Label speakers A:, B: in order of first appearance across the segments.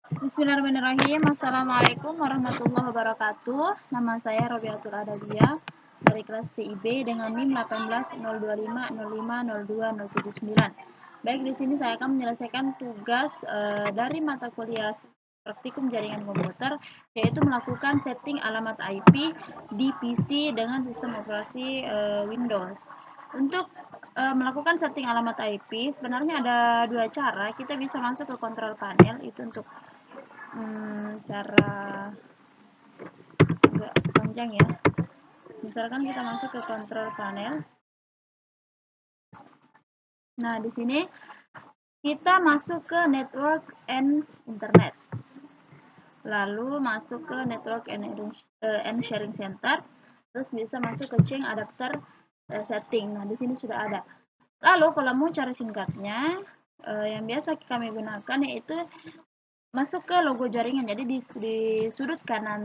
A: Bismillahirrahmanirrahim. Assalamualaikum warahmatullahi wabarakatuh. Nama saya Robiatul Adabiyah dari kelas TIB dengan NIM 18025050279. Baik, di sini saya akan menyelesaikan tugas dari mata kuliah praktikum jaringan komputer, yaitu melakukan setting alamat IP di PC dengan sistem operasi Windows. Untuk melakukan setting alamat IP, sebenarnya ada dua cara. Kita bisa masuk ke control panel, itu untuk cara agak panjang ya. Misalkan kita masuk ke control panel. Nah, di sini kita masuk ke network and internet. Lalu masuk ke network and sharing center. Terus bisa masuk ke change adapter setting. Nah, di sini sudah ada. Lalu kalau mau cara singkatnya, yang biasa kami gunakan yaitu masuk ke logo jaringan. Jadi di sudut kanan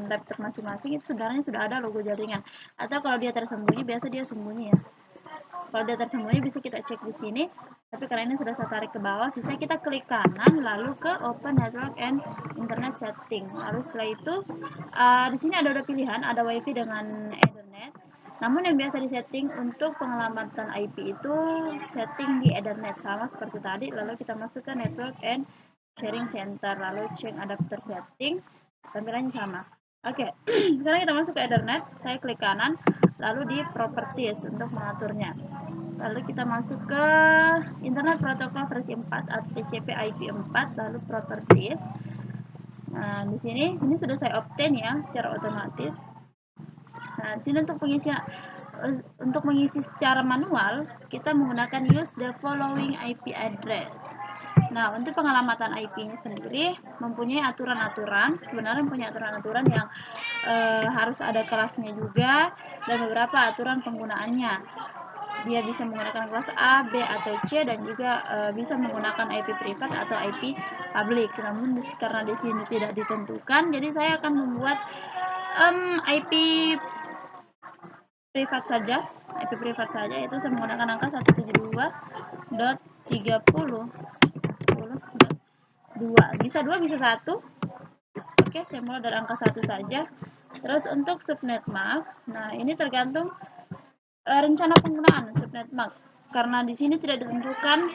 A: laptop masing-masing itu sebenarnya sudah ada logo jaringan. Atau kalau dia tersembunyi, biasa dia sembunyi ya. Kalau dia tersembunyi bisa kita cek di sini. Tapi karena ini sudah saya tarik ke bawah, bisa kita klik kanan lalu ke Open Network and Internet Setting. Lalu setelah itu di sini ada pilihan, ada WiFi dengan Ethernet. Namun yang biasa disetting untuk penyelamatan IP itu setting di Ethernet sama seperti tadi. Lalu kita masuk ke Network and Sharing Center, lalu change adapter setting, tampilannya sama. Oke, sekarang kita masuk ke Ethernet. Saya klik kanan, lalu di Properties untuk mengaturnya. Lalu kita masuk ke Internet Protocol versi 4 atau TCP IP 4, lalu Properties. Nah, di sini ini sudah saya obtain ya secara otomatis. Nah, di sini untuk mengisi secara manual, kita menggunakan use the following IP address. Nah, untuk pengelamatan IP-nya sendiri mempunyai aturan-aturan, sebenarnya mempunyai aturan-aturan yang harus ada kelasnya juga dan beberapa aturan penggunaannya. Dia bisa menggunakan kelas A, B, atau C dan juga bisa menggunakan IP privat atau IP public. Namun karena di sini tidak ditentukan, jadi saya akan membuat IP privat saja. IP privat saja itu saya menggunakan angka 172.30.10.2. Bisa 2, bisa 1. Oke, saya mulai dari angka 1 saja. Terus untuk subnet mask, nah ini tergantung rencana penggunaan subnet mask. Karena di sini tidak ditentukan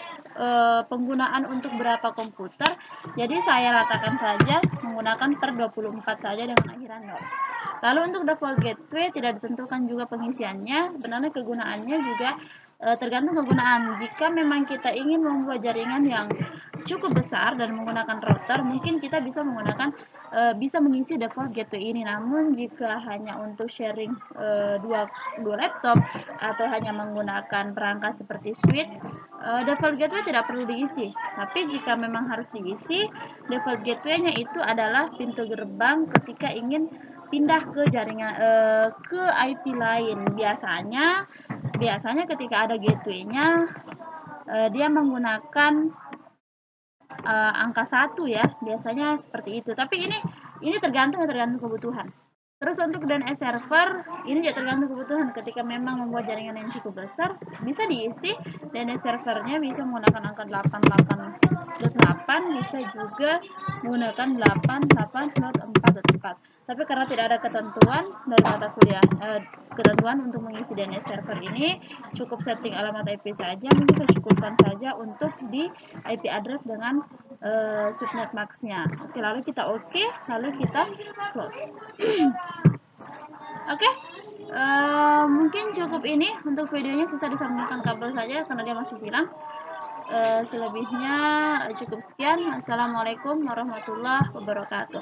A: penggunaan untuk berapa komputer, jadi saya ratakan saja menggunakan per 24 saja dengan akhiran 0. Lalu untuk default gateway tidak ditentukan juga pengisiannya, sebenarnya kegunaannya juga tergantung kegunaan. Jika memang kita ingin membuat jaringan yang cukup besar dan menggunakan router, mungkin kita bisa menggunakan bisa mengisi default gateway ini. Namun jika hanya untuk sharing dua laptop atau hanya menggunakan perangkat seperti switch, default gateway tidak perlu diisi. Tapi jika memang harus diisi, default gateway-nya itu adalah pintu gerbang ketika ingin pindah ke jaringan ke IP lain. Biasanya ketika ada gateway-nya dia menggunakan angka 1 ya, biasanya seperti itu. Tapi ini tergantung kebutuhan. Terus untuk DNS server, ini juga tergantung kebutuhan. Ketika memang membuat jaringan yang cukup besar, bisa diisi DNS servernya bisa menggunakan angka 88.8, bisa juga menggunakan 88.4.4. Tapi karena tidak ada ketentuan dari mata kuliah, ketentuan untuk mengisi DNS server ini, cukup setting alamat IP saja, mungkin saya cukupkan saja untuk di IP address dengan subnet max-nya. Oke, lalu kita lalu kita close. Oke, mungkin cukup ini untuk videonya. Sisa disambungkan kabel saja karena dia masih silang. Selebihnya cukup sekian. Assalamualaikum warahmatullahi wabarakatuh.